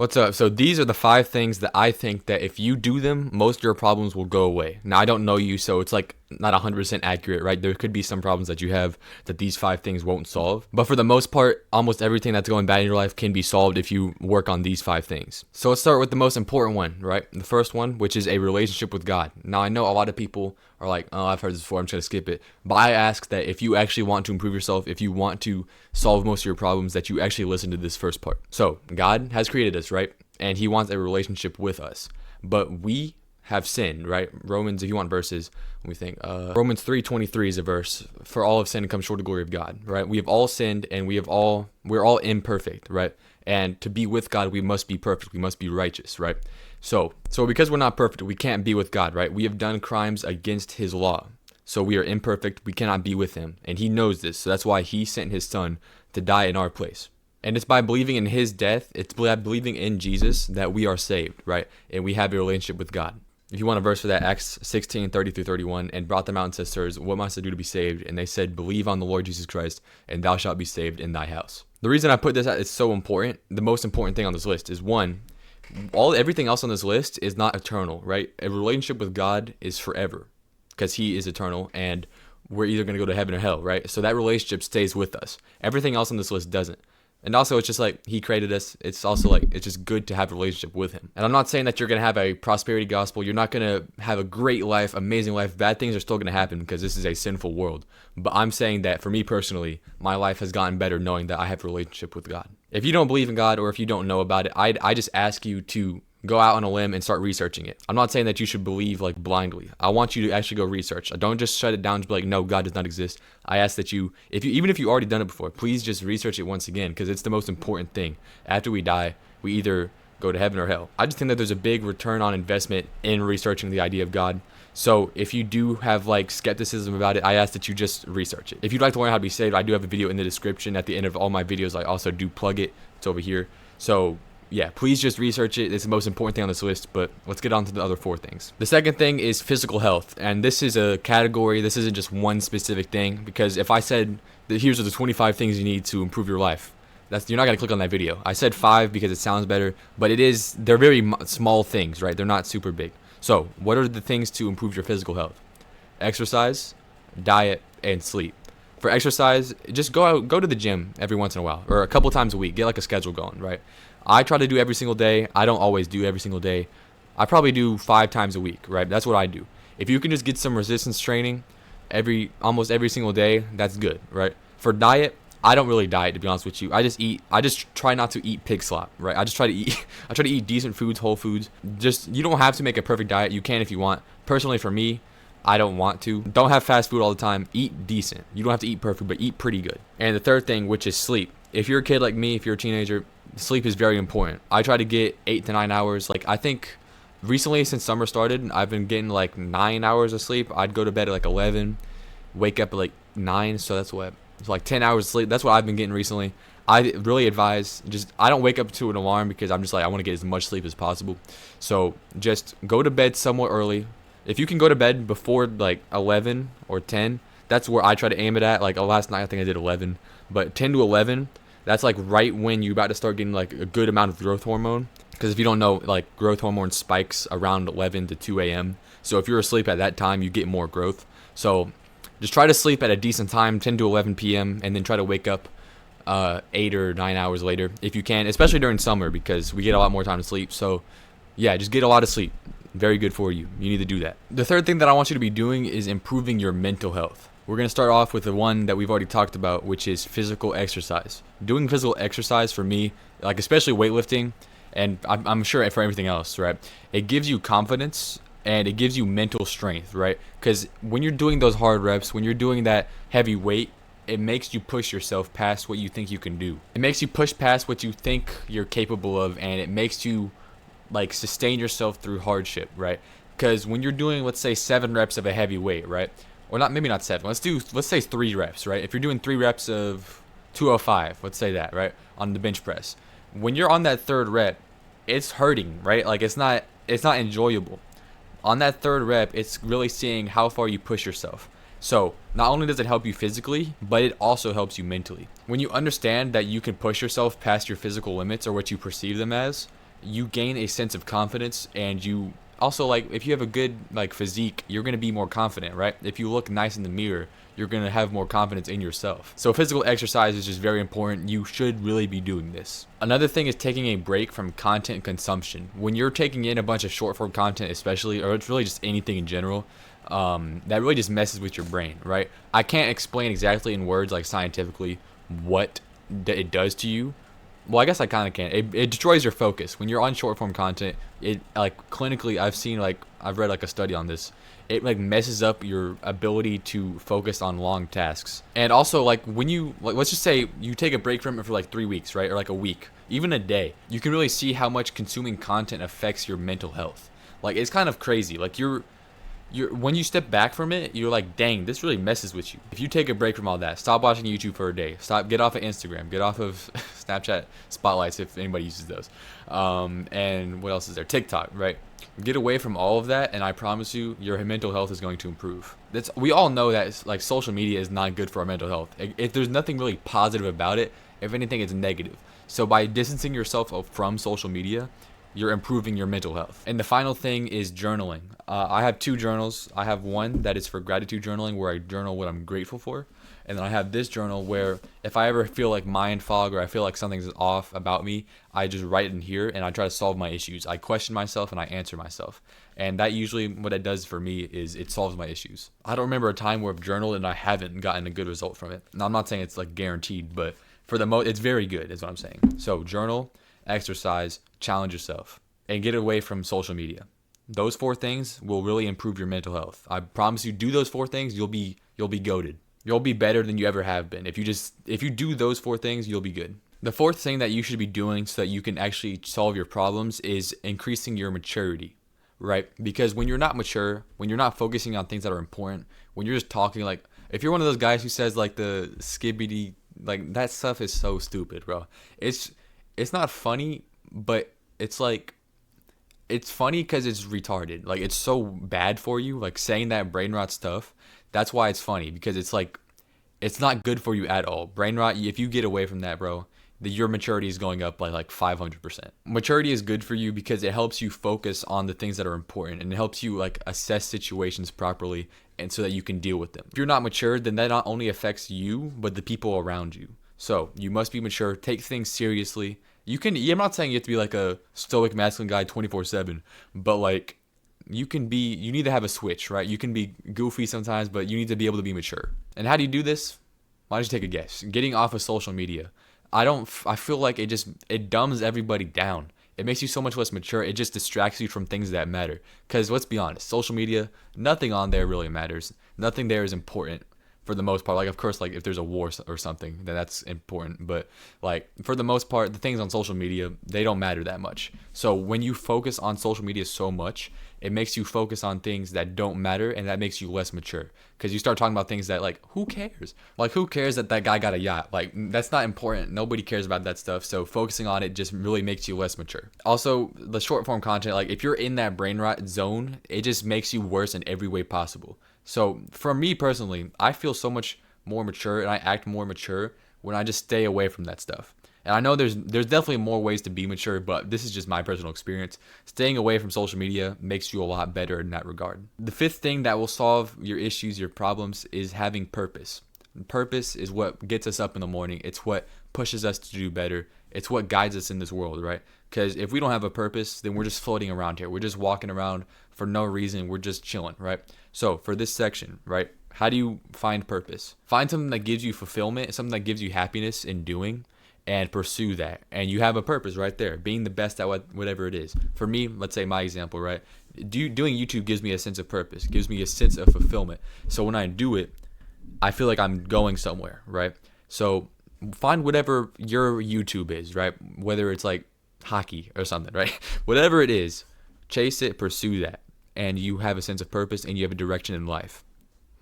What's up? So these are the 5 things that I think that if you do them, most of your problems will go away. Now I don't know you, so it's like not 100% accurate, right? There could be some problems that you have that these 5 things won't solve. But for the most part, almost everything that's going bad in your life can be solved if you work on these 5 things. So let's start with the most important one, right? The first one, which is a relationship with God. Now I know a lot of people are like, oh, I've heard this before, I'm just gonna skip it. But I ask that if you actually want to improve yourself, if you want to solve most of your problems, that you actually listen to this first part. So God has created us, right? And he wants a relationship with us. But we have sinned, right? Romans, if you want verses, we think Romans 3:23 is a verse. For all have sinned and come short of the glory of God, right? We have all sinned and we're all imperfect, right? And to be with God, we must be perfect. We must be righteous, right? So because we're not perfect, we can't be with God, right? We have done crimes against his law. So we are imperfect. We cannot be with him. And he knows this. So that's why he sent his son to die in our place. And it's by believing in his death, it's by believing in Jesus that we are saved, right? And we have a relationship with God. If you want a verse for that, Acts 16:30-31, and brought them out and said, sirs, what must I do to be saved? And they said, believe on the Lord Jesus Christ, and thou shalt be saved in thy house. The reason I put this out is so important. The most important thing on this list is, one, everything else on this list is not eternal, right? A relationship with God is forever because he is eternal, and we're either going to go to heaven or hell, right? So that relationship stays with us. Everything else on this list doesn't. And also, it's just like he created us. It's also like it's just good to have a relationship with him. And I'm not saying that you're going to have a prosperity gospel. You're not going to have a great life, amazing life. Bad things are still going to happen because this is a sinful world. But I'm saying that for me personally, my life has gotten better knowing that I have a relationship with God. If you don't believe in God or if you don't know about it, I just ask you to go out on a limb and start researching it. I'm not saying that you should believe like blindly. I want you to actually go research. Don't just shut it down and be like, no, God does not exist. I ask that even if you already done it before, please just research it once again because it's the most important thing. After we die, we either go to heaven or hell. I just think that there's a big return on investment in researching the idea of God. So if you do have like skepticism about it, I ask that you just research it. If you'd like to learn how to be saved, I do have a video in the description. At the end of all my videos, I also do plug it. It's over here. So yeah, please just research it. It's the most important thing on this list, but let's get on to the other 4 things. The second thing is physical health, and this is a category. This isn't just one specific thing, because if I said that here's the 25 things you need to improve your life, you're not going to click on that video. I said 5 because it sounds better, but they're very small things, right? They're not super big. So what are the things to improve your physical health? Exercise, diet, and sleep. For exercise, just go to the gym every once in a while, or a couple times a week. Get like a schedule going, right? I try to do every single day. I don't always do every single day. I probably do 5 times a week, right? That's what I do. If you can just get some resistance training almost every single day, that's good, right? For diet, I don't really diet, to be honest with you. I just try not to eat pig slop, right? I try to eat decent foods, whole foods. You don't have to make a perfect diet. You can if you want. Personally, for me, I don't want to. Don't have fast food all the time. Eat decent. You don't have to eat perfect, but eat pretty good. And the third thing, which is sleep. If you're a kid like me, if you're a teenager, sleep is very important. I try to get 8 to 9 hours. Like, I think recently since summer started, I've been getting like 9 hours of sleep. I'd go to bed at like 11, wake up at like 9. So that's what, it's like 10 hours of sleep. That's what I've been getting recently. I really advise I don't wake up to an alarm because I'm just like, I want to get as much sleep as possible. So just go to bed somewhat early. If you can go to bed before like 11 or 10, that's where I try to aim it at. Like last night, I think I did 11, but 10 to 11, that's like right when you're about to start getting like a good amount of growth hormone. Because if you don't know, like growth hormone spikes around 11 to 2 a.m. So if you're asleep at that time, you get more growth. So just try to sleep at a decent time, 10 to 11 p.m. and then try to wake up 8 or 9 hours later if you can, especially during summer because we get a lot more time to sleep. So yeah, just get a lot of sleep. Very good for you. You need to do that. The third thing that I want you to be doing is improving your mental health. We're going to start off with the one that we've already talked about, which is physical exercise. Doing physical exercise for me, like especially weightlifting, and I'm sure for everything else, right? It gives you confidence and it gives you mental strength, right? Because when you're doing those hard reps, when you're doing that heavy weight, it makes you push yourself past what you think you can do. It makes you push past what you think you're capable of, and it makes you like sustain yourself through hardship, right? Because when you're doing, let's say 7 reps of a heavy weight, right? Or not, maybe not 7. Let's say 3 reps, right? If you're doing 3 reps of 205, let's say that, right? On the bench press. When you're on that 3rd rep, it's hurting, right? Like it's not enjoyable. On that 3rd rep, it's really seeing how far you push yourself. So not only does it help you physically, but it also helps you mentally. When you understand that you can push yourself past your physical limits or what you perceive them as, you gain a sense of confidence, and you also, like, if you have a good like physique, you're going to be more confident, right? If you look nice in the mirror, you're going to have more confidence in yourself. So physical exercise is just very important. You should really be doing this. Another thing is taking a break from content consumption. When you're taking in a bunch of short form content, especially, or it's really just anything in general, that really just messes with your brain, right? I can't explain exactly in words, like scientifically, what it does to you. Well, I guess I kind of can. It destroys your focus when you're on short form content. It, like, clinically, I've read like a study on this. It like messes up your ability to focus on long tasks. And also, like, when you, like, let's just say you take a break from it for like 3 weeks, right, or like a week, even a day, you can really see how much consuming content affects your mental health. Like, it's kind of crazy. Like, you're when you step back from it, you're like, dang, this really messes with you. If you take a break from all that, stop watching YouTube for a day, get off of Instagram, get off of Snapchat spotlights if anybody uses those, and what else is there, TikTok, right? Get away from all of that, and I promise you, your mental health is going to improve. We all know that it's, like, social media is not good for our mental health. If there's nothing really positive about it, if anything, it's negative. So by distancing yourself from social media, you're improving your mental health. And the final thing is journaling. I have 2 journals. I have one that is for gratitude journaling, where I journal what I'm grateful for. And then I have this journal where if I ever feel like mind fog, or I feel like something's off about me, I just write it in here and I try to solve my issues. I question myself and I answer myself. And that usually, what it does for me is it solves my issues. I don't remember a time where I've journaled and I haven't gotten a good result from it. Now, I'm not saying it's like guaranteed, but for the most, it's very good, is what I'm saying. So journal, exercise, challenge yourself, and get away from social media. Those 4 things will really improve your mental health. I promise you, do those 4 things, you'll be goated. You'll be better than you ever have been. If you do those 4 things, you'll be good. The 4th thing that you should be doing so that you can actually solve your problems is increasing your maturity, right? Because when you're not mature, when you're not focusing on things that are important, when you're just talking, like, if you're one of those guys who says like the skibbity, like, that stuff is so stupid, bro. It's not funny, but it's like, it's funny because it's retarded. Like, it's so bad for you, like, saying that brain rot stuff. That's why it's funny, because it's like, it's not good for you at all. Brain rot, if you get away from that, bro, your maturity is going up by like 500%. Maturity is good for you because it helps you focus on the things that are important, and it helps you, like, assess situations properly, and so that you can deal with them. If you're not mature, then that not only affects you, but the people around you. So you must be mature, take things seriously. I'm not saying you have to be like a stoic masculine guy 24/7, but like, you need to have a switch, right? You can be goofy sometimes, but you need to be able to be mature. And how do you do this? Why don't you take a guess? Getting off of social media. I feel like it dumbs everybody down. It makes you so much less mature. It just distracts you from things that matter. Because let's be honest, social media, nothing on there really matters. Nothing there is important for the most part. Like, of course, like, if there's a war or something, then that's important. But, like, for the most part, the things on social media, they don't matter that much. So when you focus on social media so much, it makes you focus on things that don't matter, and that makes you less mature. Because you start talking about things that, like, who cares? Like, who cares that guy got a yacht? Like, that's not important. Nobody cares about that stuff. So focusing on it just really makes you less mature. Also, the short form content, like, if you're in that brain rot zone, it just makes you worse in every way possible. So for me personally, I feel so much more mature, and I act more mature when I just stay away from that stuff. And I know there's definitely more ways to be mature, but this is just my personal experience. Staying away from social media makes you a lot better in that regard. The 5th thing that will solve your issues, your problems, is having purpose. Purpose is what gets us up in the morning. It's what pushes us to do better. It's what guides us in this world, right? Because if we don't have a purpose, then we're just floating around here. We're just walking around for no reason. We're just chilling, right? So for this section, right, how do you find purpose? Find something that gives you fulfillment, something that gives you happiness in doing, and pursue that. And you have a purpose right there, being the best at whatever it is. For me, let's say my example, right? Doing YouTube gives me a sense of purpose, gives me a sense of fulfillment. So when I do it, I feel like I'm going somewhere, right? So find whatever your YouTube is, right? Whether it's like hockey or something, right? Whatever it is, chase it, pursue that. And you have a sense of purpose, and you have a direction in life.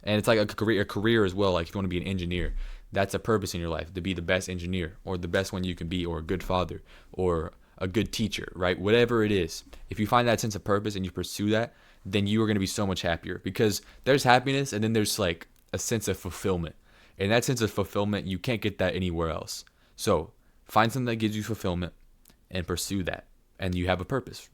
And it's like a career as well. Like, if you want to be an engineer, that's a purpose in your life, to be the best engineer, or the best one you can be, or a good father, or a good teacher, right? Whatever it is, if you find that sense of purpose and you pursue that, then you are going to be so much happier, because there's happiness, and then there's like a sense of fulfillment. And that sense of fulfillment, you can't get that anywhere else. So find something that gives you fulfillment and pursue that. and you have a purpose.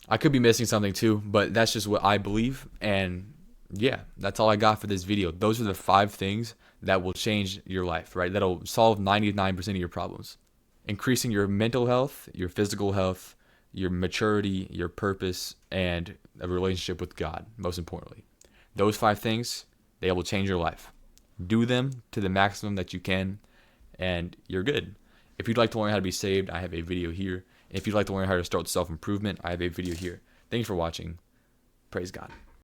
I could be missing something too, but that's just what I believe. And yeah, that's all I got for this video. Those are the 5 things that will change your life, right? That'll solve 99% of your problems. Increasing your mental health, your physical health, your maturity, your purpose, and a relationship with God, most importantly. Those 5 things, they will change your life. Do them to the maximum that you can, and you're good. If you'd like to learn how to be saved, I have a video here. If you'd like to learn how to start self-improvement, I have a video here. Thanks for watching. Praise God.